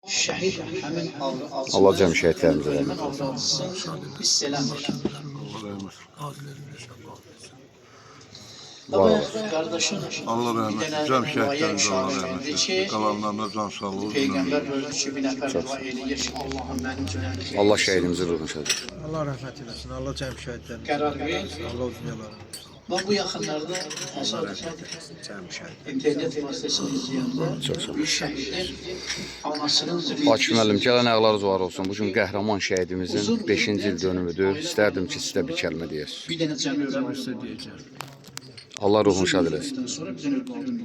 Şəhid həmin ağrı Allah cəm şəhidlərimizə rəhmət ölümün ağrısını hiss eləmir. Qardaşım, Allah rəhmət etsin. Cəm şəhidlərimizə Allah rəhmət etsin. Qalanlarına can sağlığı. Peyğəmbər buyurur ki, bir nəfər dua eləyir ki, Allahım mənim cünəm xeyir. Allah şəhidimizin ruhunu şad etsin. Allah rəhmət eləsin. Allah cəm şəhidlərimizə. Qərar verir. Allah uzun yollarını. Və bu yaxınlarda təsadüfən Cəm şəhid. internet vasitəsilə izləyəndə bir şəhidin anasının Akif müəllim, gələn ayaqlarınız var olsun. Bu gün qəhrəman şəhidimizin 5-ci il dönümüdür. İstərdim ki, sizə bir kəlmə deyəsiniz. bir dənə cəmi öyrənmək Deyəcəm. Allah ruhunu şad eləsin. sonra bizim övladın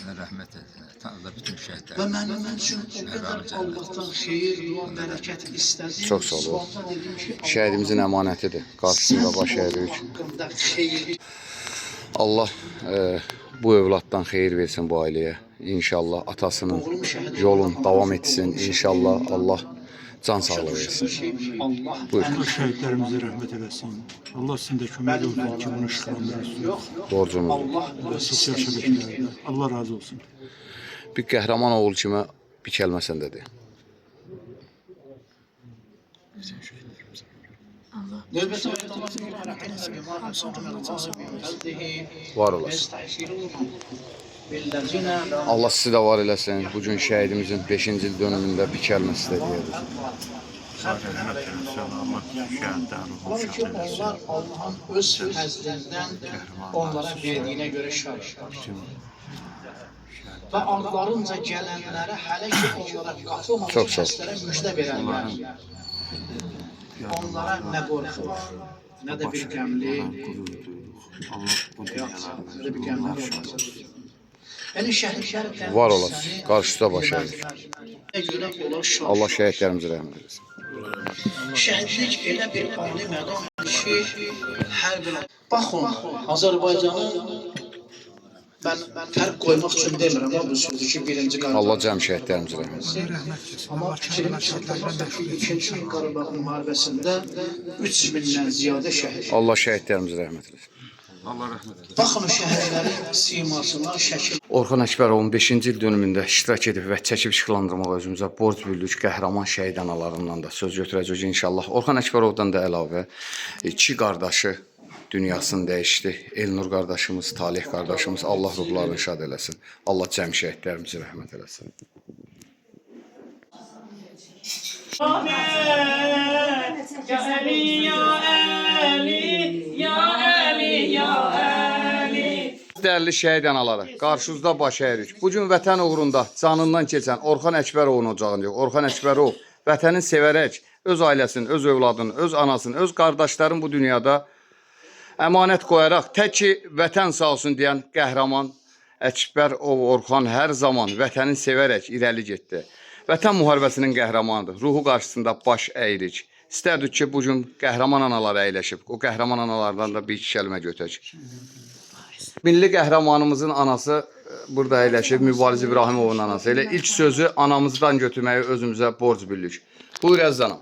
Rəhmət etsin. Tanrı bütün və şəhidlər. mənim üçün o qədər Allahdan xeyir, dua, bərəkət istədim. Çox sağ olun. Sualdan dedim ki, Şəhidimizin əmanətidir. Qarşısında baş əyirik. haqqında xeyir Allah bu övladdan xeyir versin bu ailəyə. İnşallah atasının yolun davam etsin. İnşallah Allah can sağlığı versin. Allah Buyur. Allah şəhidlərimizə rəhmət eləsin. Allah sizin də kömək olsun ki, bunu işləməlisiniz. Borcumuz. Allah Sosial şəbəkələrdə. Allah razı olsun. Bir qəhrəman oğul kimi bir kəlmə səndə de. növbəti Var olasın. Allah sizi də var eləsin. Bugün şəhidimizin 5-ci il dönümündə bir kəlmə sizə deyədir. Allah rəhmət etsin. Allah şəhidlərin ruhunu Çünki şad etsin. onlar Allah'ın öz fəzlindən onlara verdiyinə görə şahidlər. Və ardlarınca gələnlərə hələ ki onlara qatılmamış Çox sağ ol. kəslərə müjdə verərlər. Onlara nə qorxu var, nə də bir qəmli, Allah bu nə dünyalarını də bir qəmli olmasın. Yəni şəhidlər Var olasın. Qarşısında baş əyirik. görə onlar şahid. Allah şəhidlərimizə rəhmət eləsin. Şəhidlik elə bir ali məqamdır ki, hər bir... Baxın, Azərbaycanın mən fərq qoymaq üçün demirəm, amma bu sözü ki, birinci Qarabağ. Allah cəm şəhidlərimizə rəhmət eləsin. Amma fikrimi çatdırmaq ki, ikinci Qarabağ müharibəsində 3000-dən ziyadə şəhid. Allah şəhidlərimizə rəhmət eləsin. Allah rəhmət etsin. Baxın o şəhidlərin simasından şəkil. Orxan Əkbərovun 5-ci il dönümündə iştirak edib və çəkib işıqlandırmağa özümüzə borc bildik. Qəhrəman şəhid analarından da söz götürəcək inşallah. Orxan Əkbərovdan da əlavə 2 qardaşı dünyasını dəyişdi. Elnur qardaşımız, Talih qardaşımız Allah ruhlarını şad eləsin. Allah cəm şəhidlərimizə rəhmət eləsin. Ya Ali, ya Ali, ya Ali, ya Ali. Dəyərli şəhid anaları, qarşınızda baş əyirik. Bugün vətən uğrunda canından keçən Orxan Əkbərovun ocağında, Orxan Əkbərov vətəni sevərək öz ailəsinin, öz övladının, öz anasının, öz qardaşların bu dünyada əmanət qoyaraq tək ki, vətən sağ olsun deyən qəhrəman Əkbərov Orxan hər zaman vətəni sevərək irəli getdi. Vətən müharibəsinin qəhrəmanıdır. Ruhu qarşısında baş əyirik. İstərdik ki, bugün qəhrəman analar əyləşib. O qəhrəman analardan da bir iki kəlmə götürək. Milli qəhrəmanımızın anası burada əyləşib, Mübariz İbrahimovun anası. Elə ilk sözü anamızdan götürməyi özümüzə borc bildik. Buyur Əzdanım.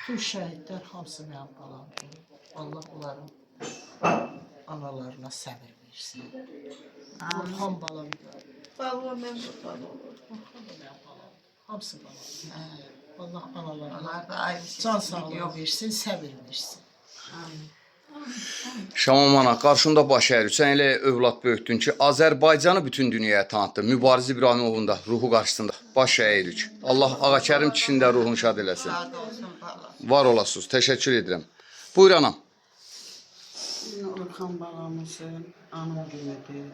Bütün şəhidlər hamısı mənim balamdır. Allah onların analarına səbir versin. Orxan balam. Balam mən balam. Orxan da mənim balam. Hamısı balam. Allah analarına can sağlığı versin, səbir versin. Şamamana, qarşında baş əyirik. Sən elə övlad böyütdün ki, Azərbaycanı bütün dünyaya tanıtdın. Mübariz İbrahimovun da ruhu qarşısında baş əyirik. Allah Ağakərim kişinin də ruhunu şad eləsin. Var olasınız. Təşəkkür edirəm. Buyur anam. Orxan balamızın ana günüdür.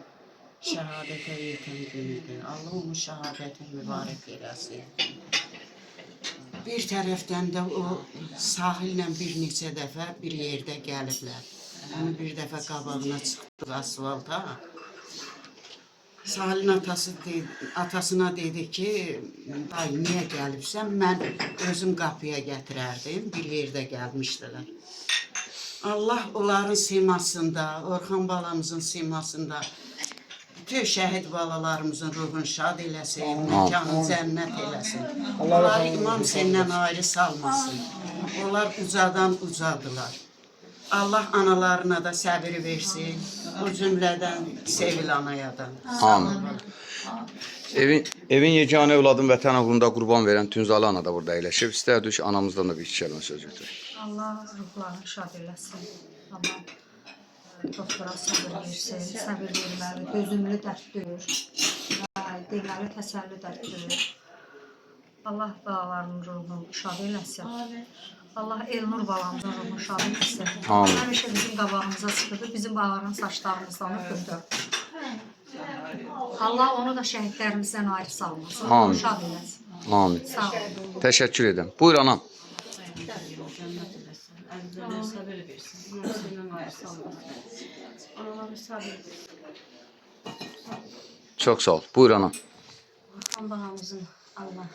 Şəhadətə yetən günüdür. Allah onun şəhadətini mübarək eləsin. Bir tərəfdən də o sahillə bir neçə dəfə bir yerdə gəliblər. Onu bir dəfə qabağına çıxdıq asfalta. Sahilin atasına dedi ki, ay niyə gəlibsən? Mən özüm qapıya gətirərdim. Bir yerdə gəlmişdilər. Allah onların simasında, Orxan balamızın simasında bütün şəhid balalarımızın ruhunu şad eləsin, məkanı cənnət eləsin. Onları İmam Hüseyndən ayrı salmasın. Onlar ucadan ucadılar. Allah analarına da səbir versin, o cümlədən Sevil anaya da. Amin. Evin yeganə övladın vətən uğrunda qurban verən Tünzalı ana da burada əyləşib. İstərdik ki, anamızdan da bir iki kəlmə söz götürək. Allah ruhlarını şad eləsin. Allah doktora sabır versin, sabır verməli, dözümlü dərddir. Deməli təsəlli dərddir. Allah balalarının ruhunu şad eləsin. Allah Elnur balamızın ruhunu şad eləsin. Amin. Həmişə bizim qabağımıza çıxırdı, bizim balaların saçlarımızdan öpürdü. Allah onu da şəhidlərimizdən ayrı salmasın. Amin. Şad eləsin. Amin. Sağ olun. Təşəkkür edirəm. Buyur anam. Əvvəllər səbir versin. Senin ayrı salmasın. Allah'a sabır versin. Çox sağ ol. Buyur anam. Orxan balamızın Allah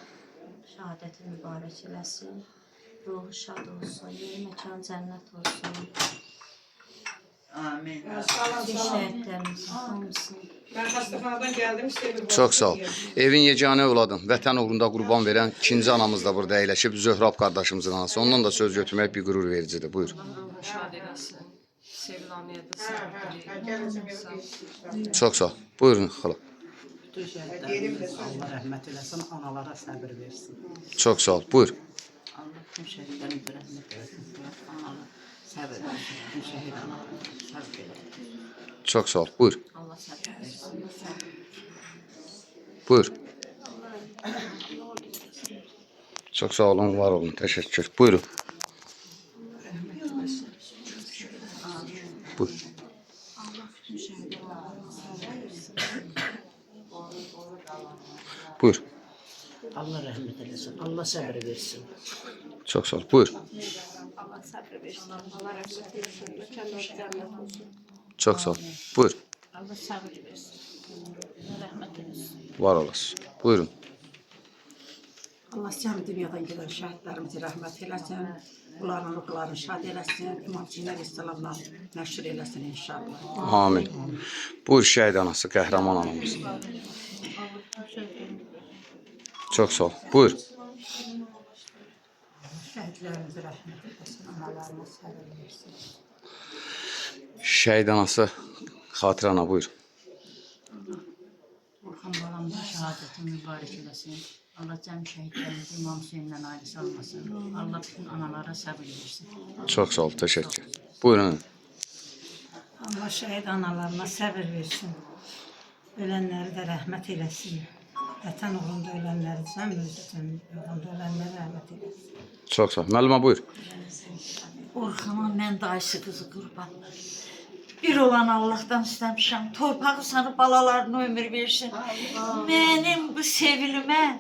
şəhadəti mübarək eləsin. Ruhu şad olsun, yeri məkan cənnət olsun. Amin. Şəhidlərimizin hamısını. Ben hastaxanadan geldim, sevir. Çox sağ ol. Evin yeganə övladın vətən uğrunda qurban verən ikinci anamız da burada əyləşib. Zöhrab qardaşımızın anası. Ondan da söz götürmək bir qürur vericidir. Buyur. Allah şad eləsin. Sevilanıya da səbir. Çox sağ ol. Buyurun xala. Bütün şəhidlərimiz Allah rəhmət eləsin, analara səbir versin. Çox sağ ol. Buyur. Allah bütün şəhidlərimizə rəhmət eləsin. Analara səbir versin. Bütün şəhid analara səbir eləsin. Çox sağ ol. Buyur. Allah səbir versin. Buyur. Çox sağ olun, var olun. Təşəkkür. Buyurun. Buyur. Buyur. Allah rəhmət eləsin. Allah səbir versin. Çox sağ ol. Buyur. Allah səbir versin. Allah rəhmət eləsin. Mükəmməl cənnət olsun. Çox sağ ol. Buyur. Allah səbir versin. Rəhmət eləsin. Var olasın. Buyurun. Allah cəmi dünyadan gedən şəhidlərimizi rəhmət eləsin. Bunların ruhlarını şad eləsin. İmam Hüseyin əleyhissalamla məşhur eləsin inşallah. Amin. Buyur şəhid anası, qəhrəman anamız. Çox sağ ol. Buyur. Şəhidlərimizi rəhmət eləsin. Analarına səbir versin. Şəhid anası Xatirə ana, buyur. Orxan balamızın şəhadəti mübarək eləsin. Allah cəmi şəhidlərimizi İmam Hüseyinlə ayrı salmasın. Allah bütün analara səbir versin. Çox sağ ol. Təşəkkür. Buyurun. Allah şəhid analarına səbir versin. Ölənləri də rəhmət eləsin. Vətən uğrunda ölənləri, sən vətən uğrunda ölənləri rəhmət eləsin. Çox sağ ol. Müəllimə buyur. Orxana mən dayısı qızı qurban. Bir olan Allah'tan istəmişəm. Torpağı sana balalarına ömür versin. Mənim bu sevilimə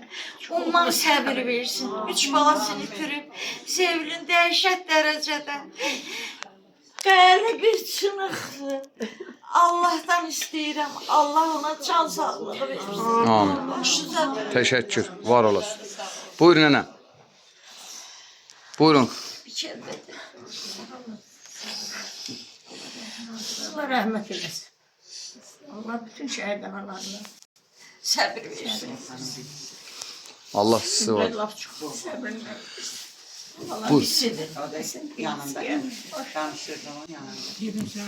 ondan səbir versin. 3 balasını itirib, sevilin dəhşət dərəcədə. Qəlbi çınıqdır. Allah'tan istəyirəm. Allah ona can sağlığı versin. Amin. Başınıza Təşəkkür. Var olasın. Buyur nənə. Buyurun. bir kəlbədir. Allah rəhmət eləsin. Allah bütün şəhid analarına səbir versin. Allah sizi var. Laf çox səbirlə. Allah Buyur. hissedilir. Yanında. Danışır zaman yanında.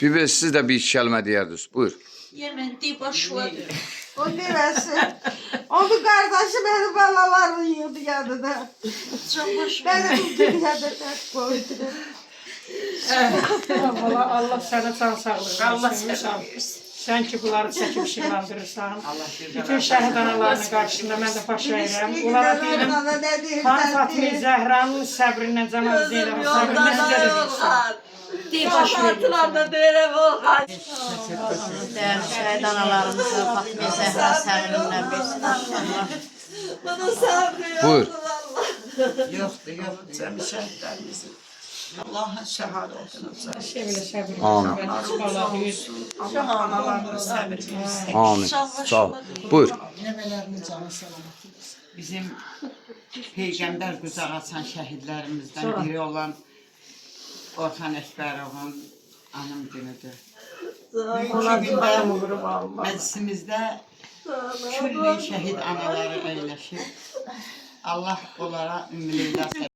Bir siz də bir iki kəlmə deyərdiniz. Buyur. Yemen dibaşvadır. O deməsin. Onun qardaşı mənim balalarımı yığdı yanında. Can başı. Mənim dünyada tək qoydu. Allah sənə can sağlığı Allah versin. səbir versin. Sən ki bunları çəkib işıqlandırırsan. Allah Bütün şəhid analarının qarşısında mən də baş əyirəm. Onlara deyirəm, Xan Fatma Zəhranın səbrindən Cənab Zeynəbin səbrindən sizə də versin. Dibaşvatılarla deyirəm o. Değerli şəhid analarımıza Fatma Zəhra səbirindən versin. Bana səbir Buyur. Yoxdur, yoxdur. Cəmi şəhidlərimizin. Allah'a şəhad olsun. Şevilə səbir Amin. versin. Allah Allah analarına səbir versin. Amin. Sağ ol. Buyur. Nəvələrinin canı salamat olsun. Bizim Peyğəmbər qucaq açan şəhidlərimizdən biri olan Orxan Əkbərovun anım günüdür. Bu gündə məclisimizdə külli şəhid anaları əyləşib. Allah onlara ümid eləsin.